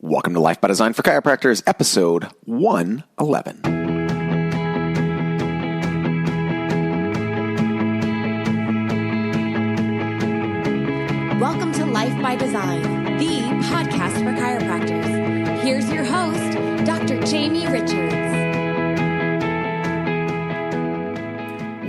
Welcome to Life by Design for Chiropractors, episode 111. Welcome to Life by Design, the podcast for chiropractors. Here's your host, Dr. Jamie Richards.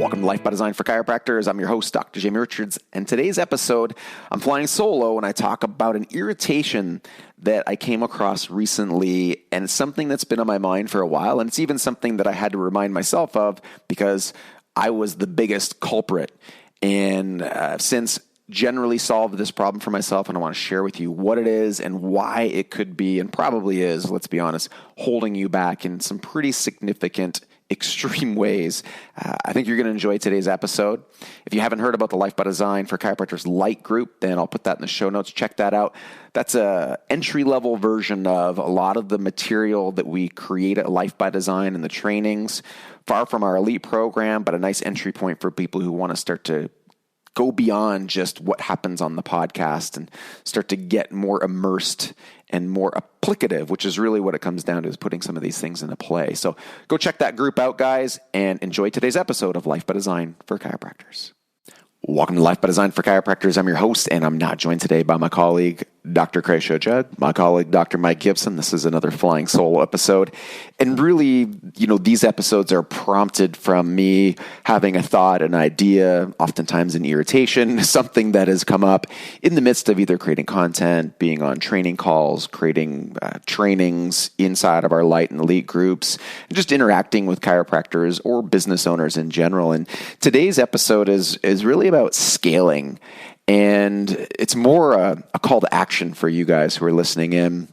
Welcome to Life by Design for Chiropractors. I'm your host, Dr. Jamie Richards, and today's episode, I'm flying solo and I talk about an irritation that I came across recently, and it's something that's been on my mind for a while, and it's even something that I had to remind myself of because I was the biggest culprit. And since generally solved this problem for myself, and I want to share with you what it is and why it could be, and probably is, let's be honest, holding you back in some pretty significant extreme ways. I think you're going to enjoy today's episode. If you haven't heard about the Life by Design for Chiropractors Light group, then I'll put that in the show notes. Check that out. That's a entry-level version of a lot of the material that we create at Life by Design and the trainings. Far from our elite program, but a nice entry point for people who want to start to go beyond just what happens on the podcast and start to get more immersed and more applicative, which is really what it comes down to, is putting some of these things into play. So go check that group out, guys, and enjoy today's episode of Life by Design for Chiropractors. Welcome to Life by Design for Chiropractors. I'm your host, and I'm not joined today by my colleague, Dr. Kreisho Judd, my colleague, Dr. Mike Gibson. This is another flying solo episode. And really, these episodes are prompted from me having a thought, an idea, oftentimes an irritation, something that has come up in the midst of either creating content, being on training calls, creating trainings inside of our light and elite groups, and just interacting with chiropractors or business owners in general. And today's episode is really about scaling. And it's more a call to action for you guys who are listening in.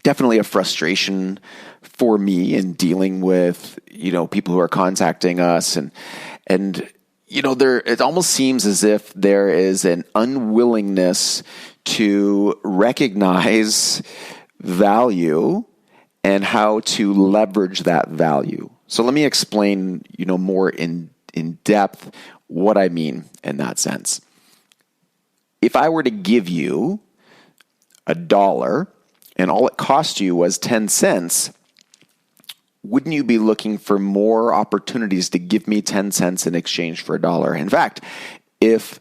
Definitely a frustration for me in dealing with, people who are contacting us. And it almost seems as if there is an unwillingness to recognize value and how to leverage that value. So let me explain, more in depth what I mean in that sense. If I were to give you $1 and all it cost you was 10 cents, wouldn't you be looking for more opportunities to give me 10 cents in exchange for $1? In fact, if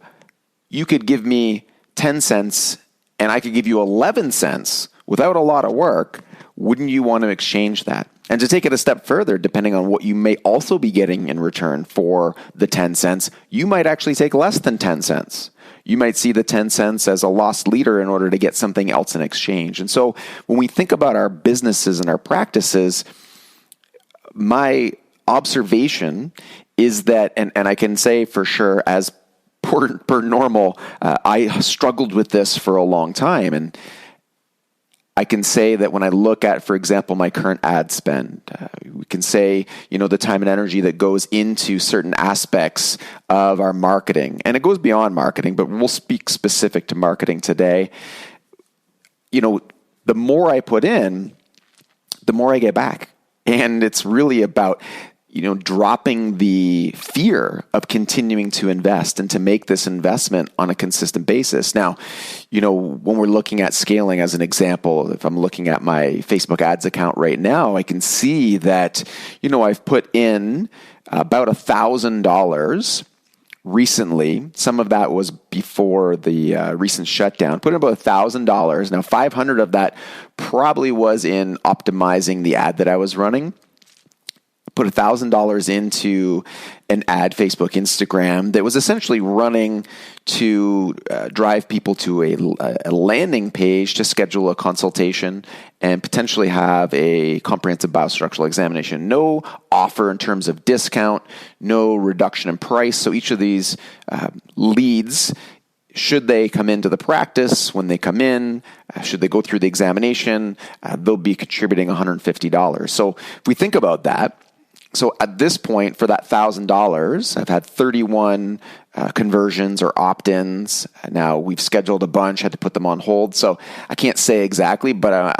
you could give me 10 cents and I could give you 11 cents without a lot of work, wouldn't you want to exchange that? And to take it a step further, depending on what you may also be getting in return for the 10 cents, you might actually take less than 10 cents. You might see the 10 cents as a lost leader in order to get something else in exchange. And so when we think about our businesses and our practices, my observation is that, and I can say for sure, as per normal, I struggled with this for a long time. And I can say that when I look at, for example, my current ad spend, we can say, the time and energy that goes into certain aspects of our marketing, and it goes beyond marketing, but we'll speak specific to marketing today. The more I put in, the more I get back. And it's really about dropping the fear of continuing to invest and to make this investment on a consistent basis. Now, when we're looking at scaling as an example, if I'm looking at my Facebook ads account right now, I can see that, I've put in about $1,000 recently. Some of that was before the recent shutdown. Put in about $1,000. Now, 500 of that probably was in optimizing the ad that I was running. Put $1,000 into an ad, Facebook, Instagram, that was essentially running to drive people to a landing page to schedule a consultation and potentially have a comprehensive biostructural examination. No offer in terms of discount, no reduction in price. So each of these leads, should they come into the practice, when they come in, should they go through the examination, they'll be contributing $150. So if we think about that, so at this point, for that $1,000, I've had 31 conversions or opt-ins. Now, we've scheduled a bunch, had to put them on hold. So I can't say exactly, but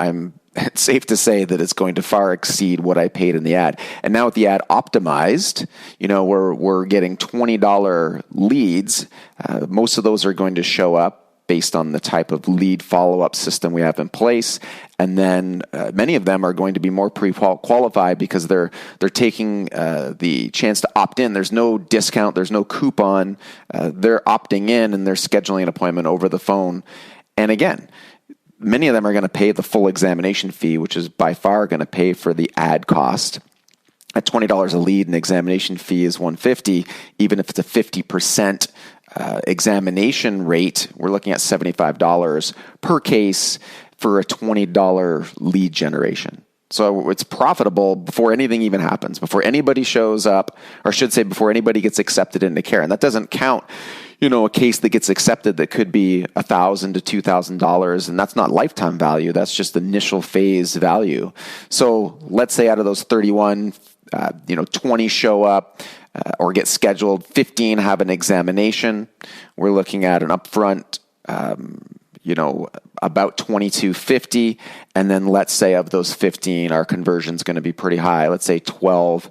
it's safe to say that it's going to far exceed what I paid in the ad. And now with the ad optimized, we're getting $20 leads. Most of those are going to show up based on the type of lead follow-up system we have in place. And then many of them are going to be more pre-qualified because they're taking the chance to opt in. There's no discount. There's no coupon. They're opting in and they're scheduling an appointment over the phone. And again, many of them are going to pay the full examination fee, which is by far going to pay for the ad cost. At $20 a lead, an examination fee is $150. Even if it's a 50% examination rate, we're looking at $75 per case for a $20 lead generation. So it's profitable before anything even happens, before anybody shows up, or I should say before anybody gets accepted into care. And that doesn't count, a case that gets accepted that could be $1,000 to $2,000, and that's not lifetime value. That's just initial phase value. So let's say out of those 31, 20 show up or get scheduled, 15 have an examination. We're looking at an upfront, about $2,250, and then let's say of those 15, our conversion is going to be pretty high. Let's say 12,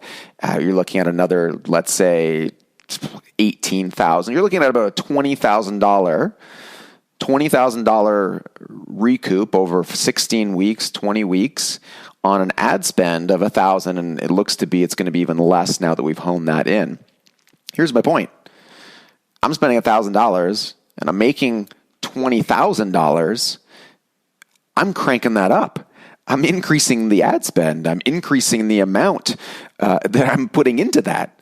you're looking at another, let's say $18,000. You're looking at about a $20,000 recoup over 16 weeks, 20 weeks on an ad spend of $1,000, and it looks to be it's going to be even less now that we've honed that in. Here's my point. I'm spending $1,000 and I'm making $20,000. I'm cranking that up. I'm increasing the ad spend. I'm increasing the amount that I'm putting into that.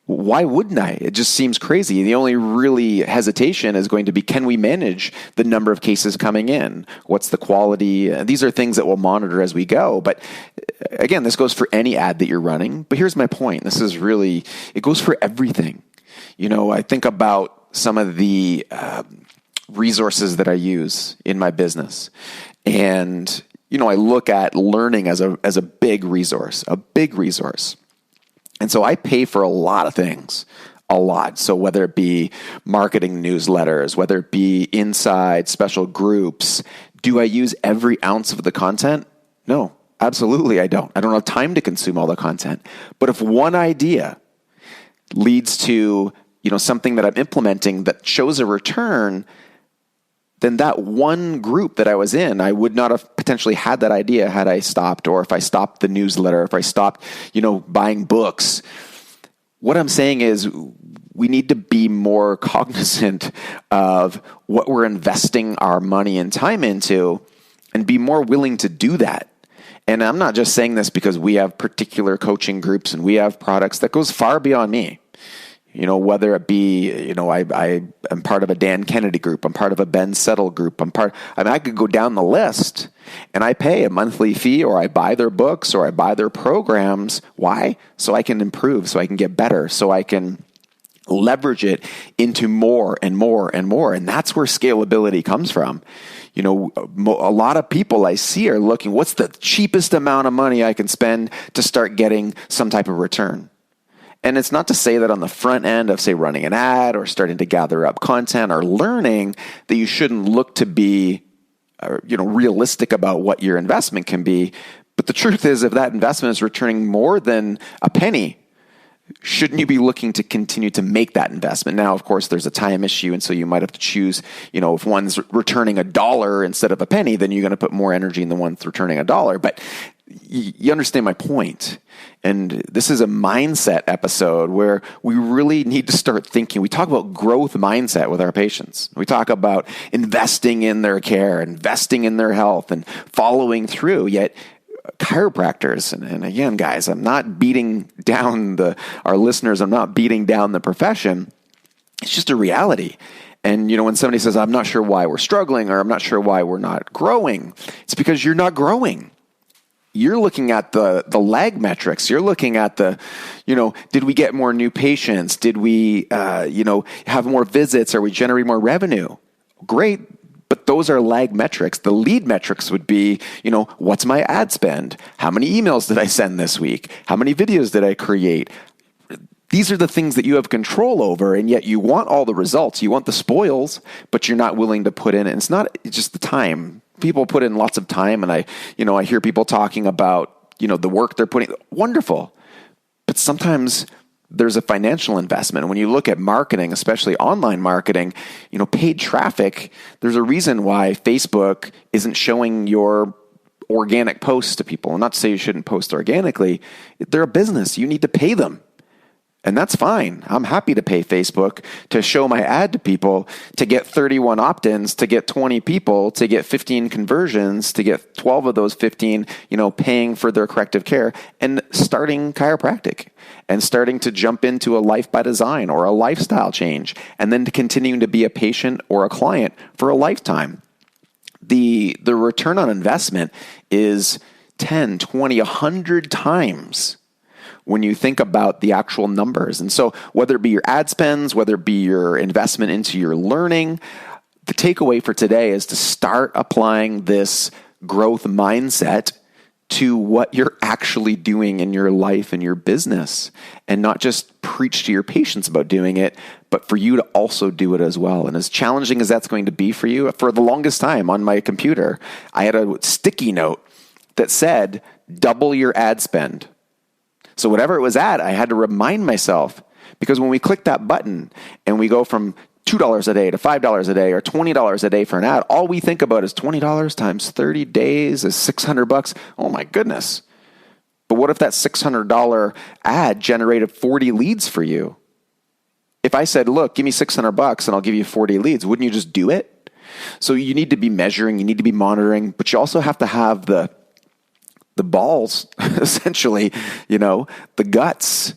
Why wouldn't I? It just seems crazy. The only really hesitation is going to be, can we manage the number of cases coming in? What's the quality? These are things that we'll monitor as we go. But again, this goes for any ad that you're running. But here's my point. It goes for everything. I think about some of the resources that I use in my business. And, I look at learning as a big resource. And so I pay for a lot of things, a lot. So whether it be marketing newsletters, whether it be inside special groups, do I use every ounce of the content? No, absolutely I don't. I don't have time to consume all the content. But if one idea leads to, something that I'm implementing that shows a return, then that one group that I was in, I would not have potentially had that idea had I stopped, or if I stopped the newsletter, if I stopped, buying books. What I'm saying is we need to be more cognizant of what we're investing our money and time into and be more willing to do that. And I'm not just saying this because we have particular coaching groups and we have products that goes far beyond me. Whether it be, I am part of a Dan Kennedy group. I'm part of a Ben Settle group. I could go down the list and I pay a monthly fee, or I buy their books, or I buy their programs. Why? So I can improve, so I can get better, so I can leverage it into more and more and more. And that's where scalability comes from. A lot of people I see are looking, what's the cheapest amount of money I can spend to start getting some type of return? And it's not to say that on the front end of, say, running an ad or starting to gather up content or learning, that you shouldn't look to be, realistic about what your investment can be. But the truth is, if that investment is returning more than a penny, shouldn't you be looking to continue to make that investment? Now, of course, there's a time issue, and so you might have to choose, if one's returning $1 instead of a penny, then you're going to put more energy in the one that's returning $1. But you understand my point. And this is a mindset episode where we really need to start thinking. We talk about growth mindset with our patients. We talk about investing in their care, investing in their health, and following through. Yet chiropractors, and again, guys, I'm not beating down our listeners. I'm not beating down the profession. It's just a reality. And, when somebody says, I'm not sure why we're struggling, or I'm not sure why we're not growing, it's because you're not growing. You're looking at the lag metrics. You're looking at did we get more new patients? Did we, have more visits? Are we generating more revenue? Great. But those are lag metrics. The lead metrics would be, what's my ad spend? How many emails did I send this week? How many videos did I create? These are the things that you have control over, and yet you want all the results. You want the spoils, but you're not willing to put in it. And it's just the time. People put in lots of time, and I hear people talking about, the work they're putting. Wonderful. But sometimes there's a financial investment. When you look at marketing, especially online marketing, paid traffic, there's a reason why Facebook isn't showing your organic posts to people. Not to say you shouldn't post organically. They're a business. You need to pay them. And that's fine. I'm happy to pay Facebook to show my ad to people, to get 31 opt-ins, to get 20 people, to get 15 conversions, to get 12 of those 15, paying for their corrective care and starting chiropractic and starting to jump into a life by design or a lifestyle change, and then to continuing to be a patient or a client for a lifetime. The return on investment is 10, 20, 100 times when you think about the actual numbers. And so whether it be your ad spends, whether it be your investment into your learning, the takeaway for today is to start applying this growth mindset to what you're actually doing in your life and your business, and not just preach to your patients about doing it, but for you to also do it as well. And as challenging as that's going to be for you, for the longest time on my computer, I had a sticky note that said, double your ad spend. So whatever it was at, I had to remind myself, because when we click that button and we go from $2 a day to $5 a day or $20 a day for an ad, all we think about is $20 times 30 days is $600. Oh my goodness. But what if that $600 ad generated 40 leads for you? If I said, look, give me $600 and I'll give you 40 leads, wouldn't you just do it? So you need to be measuring, you need to be monitoring, but you also have to have the balls, essentially, the guts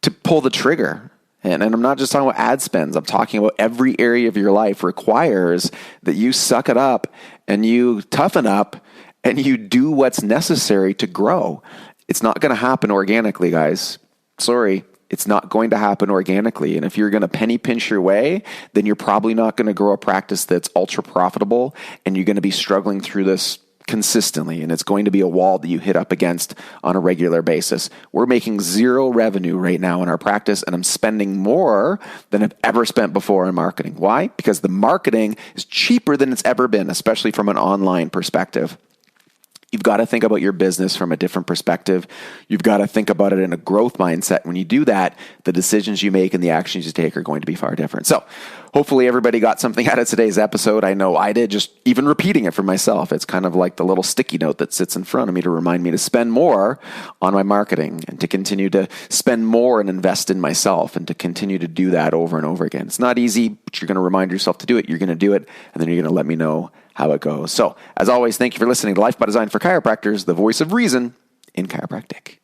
to pull the trigger. And I'm not just talking about ad spends. I'm talking about every area of your life requires that you suck it up and you toughen up and you do what's necessary to grow. It's not going to happen organically, guys. Sorry. It's not going to happen organically. And if you're going to penny pinch your way, then you're probably not going to grow a practice that's ultra profitable, and you're going to be struggling through this consistently, and it's going to be a wall that you hit up against on a regular basis. We're making zero revenue right now in our practice, and I'm spending more than I've ever spent before in marketing. Why? Because the marketing is cheaper than it's ever been, especially from an online perspective. You've got to think about your business from a different perspective. You've got to think about it in a growth mindset. When you do that, the decisions you make and the actions you take are going to be far different. So hopefully everybody got something out of today's episode. I know I did, just even repeating it for myself. It's kind of like the little sticky note that sits in front of me to remind me to spend more on my marketing and to continue to spend more and invest in myself and to continue to do that over and over again. It's not easy, but you're going to remind yourself to do it. You're going to do it, and then you're going to let me know how it goes. So, as always, thank you for listening to Life by Design for Chiropractors, the voice of reason in chiropractic.